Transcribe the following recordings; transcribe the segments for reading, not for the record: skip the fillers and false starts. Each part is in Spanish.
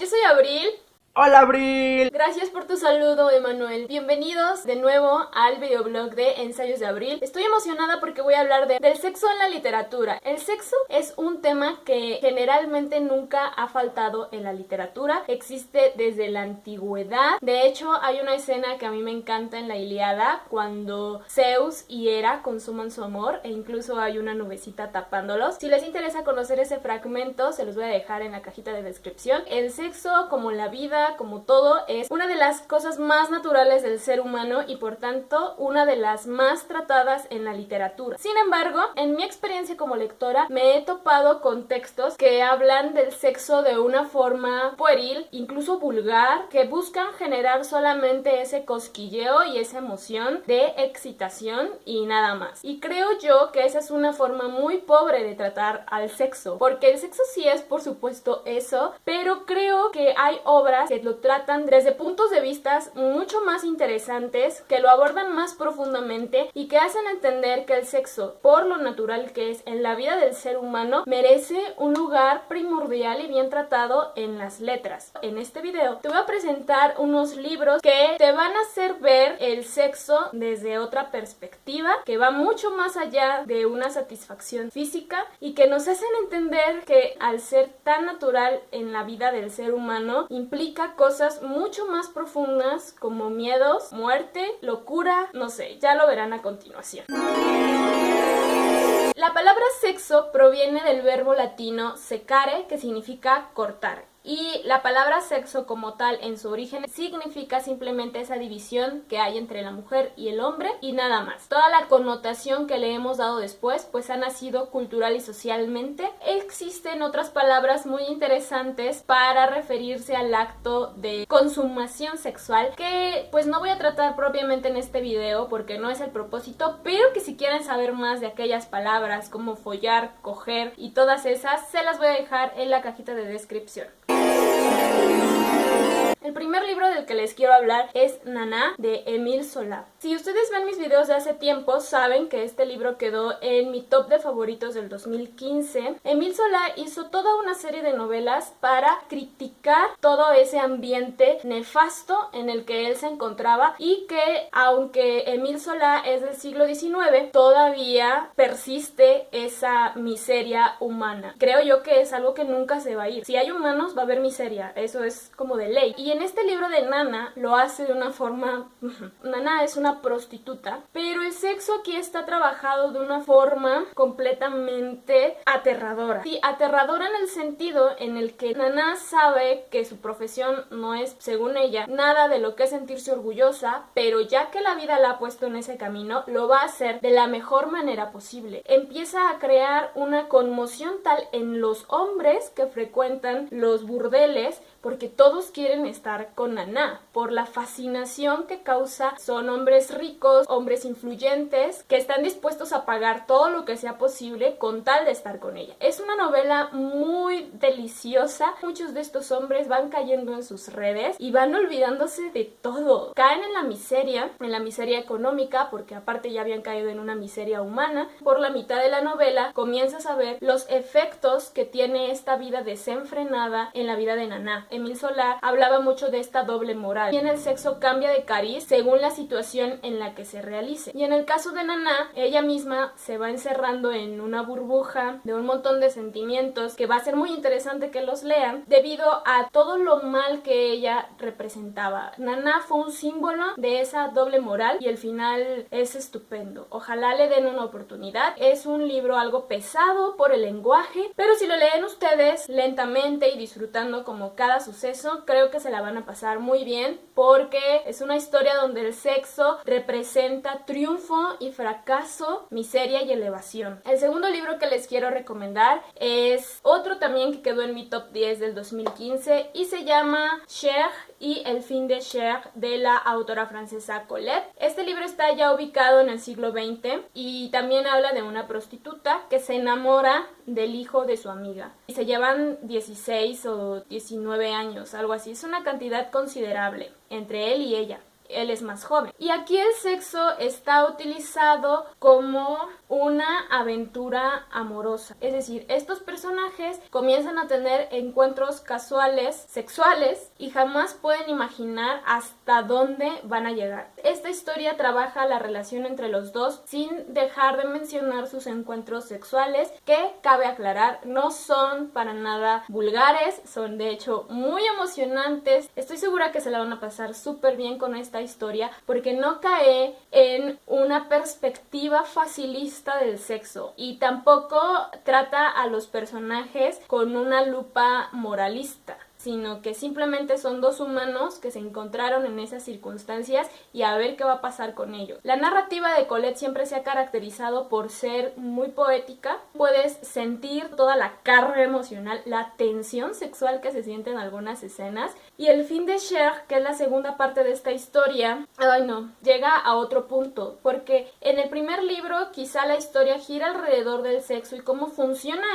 yo soy Abril. ¡Hola, Abril! Gracias por tu saludo, Emanuel. Bienvenidos de nuevo al videoblog de Ensayos de Abril. Estoy emocionada porque voy a hablar del sexo en la literatura. El sexo es un tema que generalmente nunca ha faltado en la literatura. Existe desde la antigüedad. De hecho, hay una escena que a mí me encanta en la Ilíada, cuando Zeus y Hera consuman su amor, e incluso hay una nubecita tapándolos. Si les interesa conocer ese fragmento, se los voy a dejar en la cajita de descripción. El sexo, como la vida, como todo, es una de las cosas más naturales del ser humano y por tanto una de las más tratadas en la literatura. Sin embargo, en mi experiencia como lectora me he topado con textos que hablan del sexo de una forma pueril, incluso vulgar, que buscan generar solamente ese cosquilleo y esa emoción de excitación y nada más. Y creo yo que esa es una forma muy pobre de tratar al sexo, porque el sexo sí es, por supuesto, eso, pero creo que hay obras que lo tratan desde puntos de vista mucho más interesantes, que lo abordan más profundamente y que hacen entender que el sexo, por lo natural que es en la vida del ser humano, merece un lugar primordial y bien tratado en las letras. En este video te voy a presentar unos libros que te van a hacer ver el sexo desde otra perspectiva, que va mucho más allá de una satisfacción física y que nos hacen entender que al ser tan natural en la vida del ser humano implica cosas mucho más profundas como miedos, muerte, locura, no sé, ya lo verán a continuación. La palabra sexo proviene del verbo latino secare, que significa cortar. Y la palabra sexo como tal en su origen significa simplemente esa división que hay entre la mujer y el hombre y nada más. Toda la connotación que le hemos dado después pues ha nacido cultural y socialmente. Existen otras palabras muy interesantes para referirse al acto de consumación sexual que pues no voy a tratar propiamente en este video porque no es el propósito, pero que si quieren saber más de aquellas palabras como follar, coger y todas esas, se las voy a dejar en la cajita de descripción. El primer libro del que les quiero hablar es Nana, de Émile Zola. Si ustedes ven mis videos de hace tiempo, saben que este libro quedó en mi top de favoritos del 2015. Émile Zola hizo toda una serie de novelas para criticar todo ese ambiente nefasto en el que él se encontraba y que, aunque Émile Zola es del siglo XIX, todavía persiste esa miseria humana. Creo yo que es algo que nunca se va a ir. Si hay humanos, va a haber miseria. Eso es como de ley. Y en este libro de Nana lo hace de una forma... Nana es una prostituta, pero el sexo aquí está trabajado de una forma completamente aterradora. Sí, aterradora en el sentido en el que Nana sabe que su profesión no es, según ella, nada de lo que es sentirse orgullosa, pero ya que la vida la ha puesto en ese camino, lo va a hacer de la mejor manera posible. Empieza a crear una conmoción tal en los hombres que frecuentan los burdeles, porque todos quieren estar con Nana, por la fascinación que causa. Son hombres ricos, hombres influyentes, que están dispuestos a pagar todo lo que sea posible con tal de estar con ella. Es una novela muy deliciosa. Muchos de estos hombres van cayendo en sus redes y van olvidándose de todo. Caen en la miseria económica, porque aparte ya habían caído en una miseria humana. Por la mitad de la novela comienzas a ver los efectos que tiene esta vida desenfrenada en la vida de Nana. Émile Zola hablaba mucho de esta doble moral y en el sexo cambia de cariz según la situación en la que se realice. Y en el caso de Nana, ella misma se va encerrando en una burbuja de un montón de sentimientos que va a ser muy interesante que los lean debido a todo lo mal que ella representaba. Nana fue un símbolo de esa doble moral y el final es estupendo. Ojalá le den una oportunidad. Es un libro algo pesado por el lenguaje, pero si lo leen ustedes lentamente y disfrutando como cada suceso, creo que se la van a pasar muy bien porque es una historia donde el sexo representa triunfo y fracaso, miseria y elevación. El segundo libro que les quiero recomendar es otro también que quedó en mi top 10 del 2015 y se llama Cher y el fin de Cher, de la autora francesa Colette. Este libro está ya ubicado en el siglo XX y también habla de una prostituta que se enamora del hijo de su amiga. Y se llevan 16 o 19 años, algo así. Es una cantidad considerable entre él y ella. él es más joven. Y aquí el sexo está utilizado como una aventura amorosa. Es decir, estos personajes comienzan a tener encuentros casuales, sexuales, y jamás pueden imaginar hasta dónde van a llegar. Esta historia trabaja la relación entre los dos sin dejar de mencionar sus encuentros sexuales, que cabe aclarar, no son para nada vulgares, son de hecho muy emocionantes. Estoy segura que se la van a pasar súper bien con esta historia porque no cae en una perspectiva facilista del sexo y tampoco trata a los personajes con una lupa moralista, sino que simplemente son dos humanos que se encontraron en esas circunstancias y a ver qué va a pasar con ellos. La narrativa de Colette siempre se ha caracterizado por ser muy poética. Puedes sentir toda la carga emocional, la tensión sexual que se siente en algunas escenas. Y el fin de Cher, que es la segunda parte de esta historia, llega a otro punto, porque en el primer libro quizá la historia gira alrededor del sexo y cómo funciona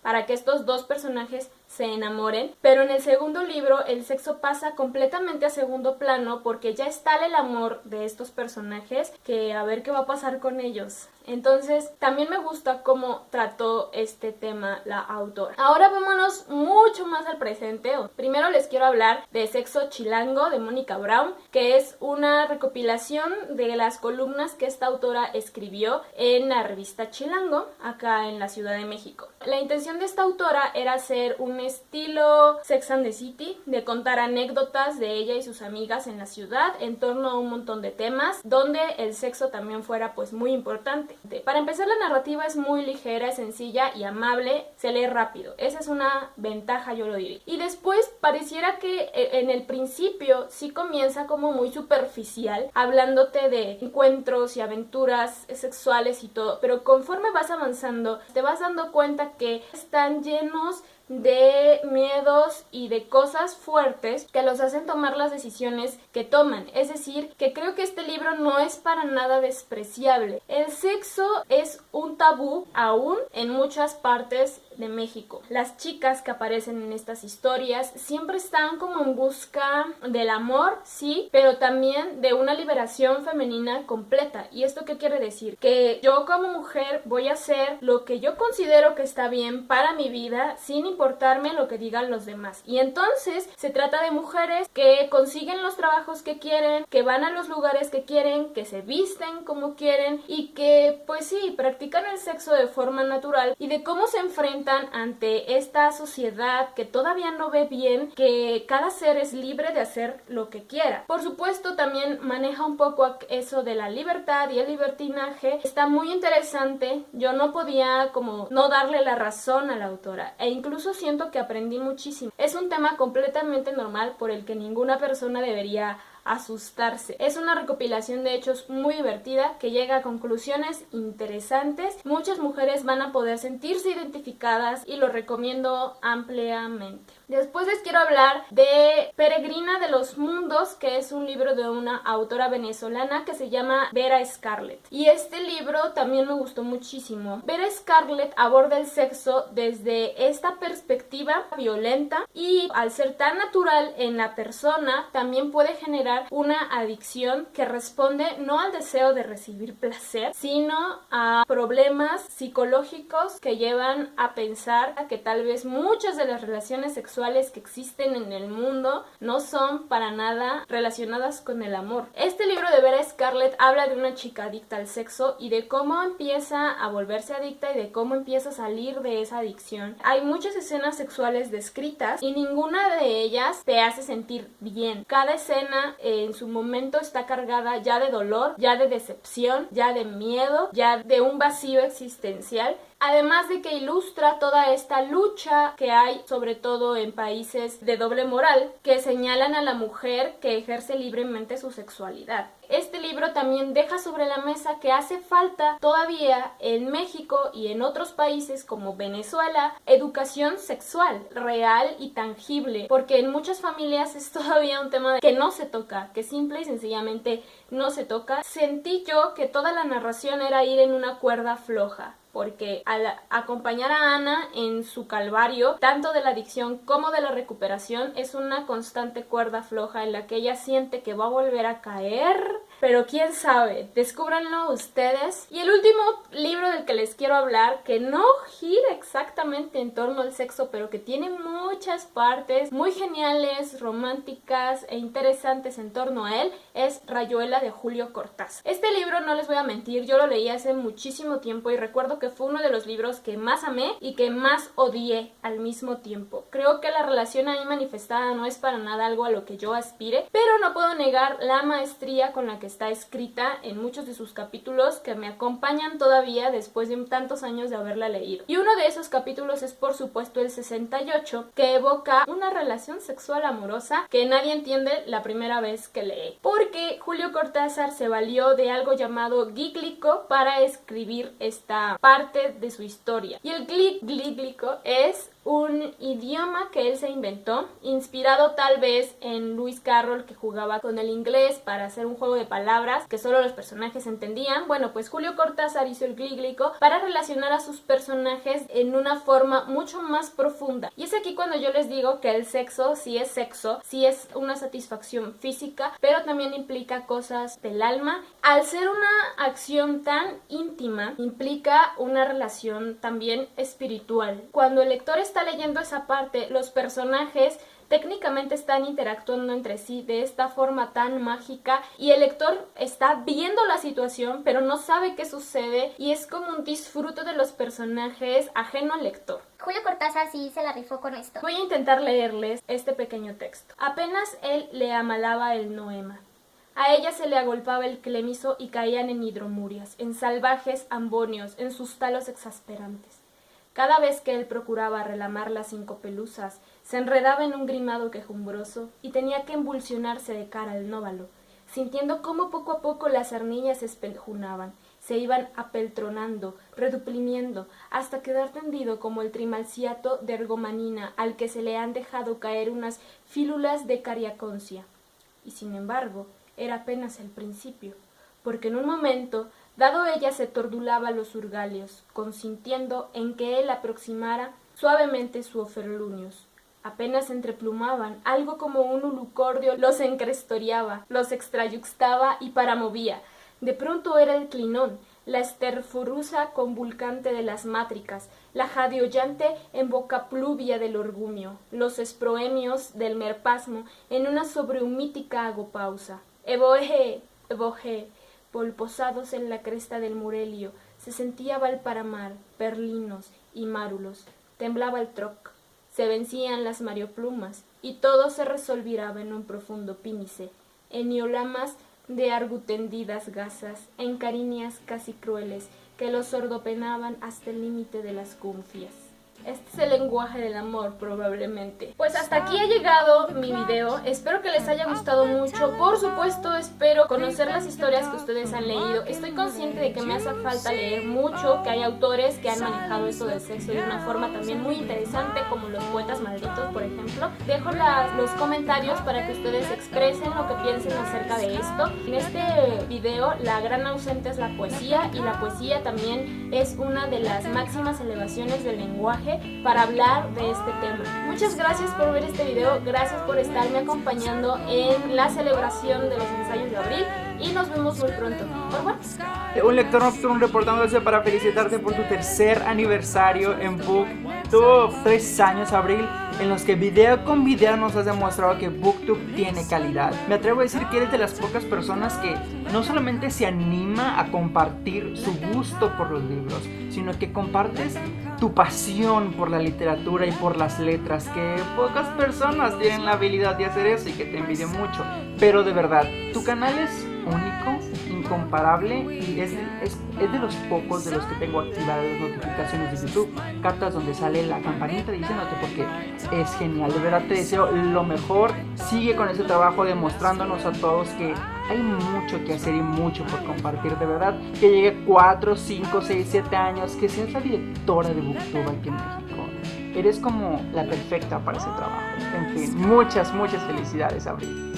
para que estos dos personajes se enamoren, pero en el segundo libro el sexo pasa completamente a segundo plano porque ya está el amor de estos personajes, que a ver qué va a pasar con ellos. Entonces también me gusta cómo trató este tema la autora. Ahora vámonos mucho más al presente. Primero les quiero hablar de Sexo Chilango de Mónica Brown, que es una recopilación de las columnas que esta autora escribió en la revista Chilango, acá en la Ciudad de México. La intención de esta autora era hacer un estilo Sex and the City, de contar anécdotas de ella y sus amigas en la ciudad en torno a un montón de temas, donde el sexo también fuera pues muy importante. Para empezar, la narrativa es muy ligera, es sencilla y amable, se lee rápido. Esa es una ventaja, yo lo diría. Y después pareciera que en el principio sí comienza como muy superficial, hablándote de encuentros y aventuras sexuales y todo, pero conforme vas avanzando te vas dando cuenta que están llenos de miedos y de cosas fuertes que los hacen tomar las decisiones que toman. Es decir, que creo que este libro no es para nada despreciable. El sexo es un tabú aún en muchas partes de México. Las chicas que aparecen en estas historias siempre están como en busca del amor, sí, pero también de una liberación femenina completa. ¿Y esto qué quiere decir? Que yo como mujer voy a hacer lo que yo considero que está bien para mi vida sin importarme lo que digan los demás. Y entonces se trata de mujeres que consiguen los trabajos que quieren, que van a los lugares que quieren, que se visten como quieren y que pues sí, practican el sexo de forma natural, y de cómo se enfrentan ante esta sociedad que todavía no ve bien que cada ser es libre de hacer lo que quiera. Por supuesto también maneja un poco eso de la libertad y el libertinaje. Está muy interesante. Yo no podía como no darle la razón a la autora, e incluso siento que aprendí muchísimo. Es un tema completamente normal por el que ninguna persona debería asustarse. Es una recopilación de hechos muy divertida que llega a conclusiones interesantes. Muchas mujeres van a poder sentirse identificadas y lo recomiendo ampliamente. Después les quiero hablar de Peregrina de los Mundos, que es un libro de una autora venezolana que se llama Vera Scarlett. Y este libro también me gustó muchísimo. Vera Scarlett aborda el sexo desde esta perspectiva violenta y al ser tan natural en la persona también puede generar una adicción que responde no al deseo de recibir placer, sino a problemas psicológicos que llevan a pensar que tal vez muchas de las relaciones sexuales que existen en el mundo no son para nada relacionadas con el amor. Este libro de Vera Scarlett habla de una chica adicta al sexo y de cómo empieza a volverse adicta y de cómo empieza a salir de esa adicción. Hay muchas escenas sexuales descritas y ninguna de ellas te hace sentir bien. Cada escena en su momento está cargada ya de dolor, ya de decepción, ya de miedo, ya de un vacío existencial. Además de que ilustra toda esta lucha que hay, sobre todo en países de doble moral, que señalan a la mujer que ejerce libremente su sexualidad. Este libro libro también deja sobre la mesa que hace falta todavía en México y en otros países como Venezuela educación sexual real y tangible, porque en muchas familias es todavía un tema que no se toca, que simple y sencillamente no se toca. Sentí yo que toda la narración era ir en una cuerda floja, porque al acompañar a Ana en su calvario, tanto de la adicción como de la recuperación, es una constante cuerda floja en la que ella siente que va a volver a caer, pero quién sabe, descúbranlo ustedes. Y el último libro del que les quiero hablar, que no gira exactamente en torno al sexo, pero que tiene muchas partes muy geniales, románticas e interesantes en torno a él, es Rayuela de Julio Cortázar. Este libro, no les voy a mentir, yo lo leí hace muchísimo tiempo y recuerdo que fue uno de los libros que más amé y que más odié al mismo tiempo. Creo que la relación ahí manifestada no es para nada algo a lo que yo aspire, pero no puedo negar la maestría con la que está escrita en muchos de sus capítulos que me acompañan todavía después de tantos años de haberla leído. Y uno de esos capítulos es por supuesto el 68, que evoca una relación sexual amorosa que nadie entiende la primera vez que lee, porque Julio Cortázar se valió de algo llamado gíglico para escribir esta parte de su historia. Y el gíglico es un idioma que él se inventó, inspirado tal vez en Lewis Carroll, que jugaba con el inglés para hacer un juego de palabras que solo los personajes entendían. Bueno, pues Julio Cortázar hizo el glíglico para relacionar a sus personajes en una forma mucho más profunda. Y es aquí cuando yo les digo que el sexo, sí es una satisfacción física, pero también implica cosas del alma. Al ser una acción tan íntima, implica una relación también espiritual. Cuando el lector está leyendo esa parte, los personajes técnicamente están interactuando entre sí de esta forma tan mágica y el lector está viendo la situación pero no sabe qué sucede y es como un disfrute de los personajes ajeno al lector. Julio Cortázar sí se la rifó con esto. Voy a intentar leerles este pequeño texto. Apenas él le amalaba el noema. A ella se le agolpaba el clemiso y caían en hidromurias, en salvajes ambonios, en sus talos exasperantes. Cada vez que él procuraba relamar las 5 pelusas, se enredaba en un grimado quejumbroso y tenía que embulsionarse de cara al nóvalo, sintiendo cómo poco a poco las arnillas se espeljunaban, se iban apeltronando, reduprimiendo, hasta quedar tendido como el trimalciato de ergomanina al que se le han dejado caer unas fílulas de cariaconcia. Y sin embargo, era apenas el principio, porque en un momento dado ella se tordulaba los urgalios, consintiendo en que él aproximara suavemente su oferlunius. Apenas entreplumaban, algo como un ulucordio los encrestoreaba, los extrayuxtaba y paramovía. De pronto era el clinón, la esterforusa convulcante de las mátricas, la jadiollante embocappluvia del orgumio, los esproemios del merpasmo en una sobreumítica agopausa. Evoje, polposados en la cresta del Murelio, se sentía Valparamar, perlinos y márulos, temblaba el troc, se vencían las marioplumas, y todo se resolviraba en un profundo pínice, en iolamas de argutendidas gasas, en cariñas casi crueles, que los sordopenaban hasta el límite de las gunfias. Este es el lenguaje del amor, probablemente. Pues hasta aquí ha llegado mi video. Espero que les haya gustado mucho. Por supuesto, espero conocer las historias que ustedes han leído. Estoy consciente de que me hace falta leer mucho, que hay autores que han manejado eso del sexo de una forma también muy interesante, como los poetas malditos, por ejemplo. Dejo los comentarios para que ustedes expresen lo que piensen acerca de esto. En este video, la gran ausente es la poesía, y la poesía también es una de las máximas elevaciones del lenguaje para hablar de este tema. Muchas gracias por ver este video, gracias por estarme acompañando en la celebración de los ensayos de abril y nos vemos muy pronto. Un lector nocturno reportándose para felicitarte por tu 3er aniversario en Book. Tuvo 3 años, Abril, en los que video con video nos has demostrado que BookTube tiene calidad. Me atrevo a decir que eres de las pocas personas que no solamente se anima a compartir su gusto por los libros, sino que compartes tu pasión por la literatura y por las letras, que pocas personas tienen la habilidad de hacer eso y que te envidio mucho. Pero de verdad, tu canal es único, incomparable, y es de los pocos de los que tengo activadas las notificaciones de YouTube. Cartas donde sale la campanita diciéndote, porque es genial. De verdad te deseo lo mejor. Sigue con ese trabajo demostrándonos a todos que hay mucho que hacer y mucho por compartir, de verdad. Que llegue 4, 5, 6, 7 años, que seas la directora de BookTube aquí en México. Eres como la perfecta para ese trabajo. En fin, muchas felicidades, Abril.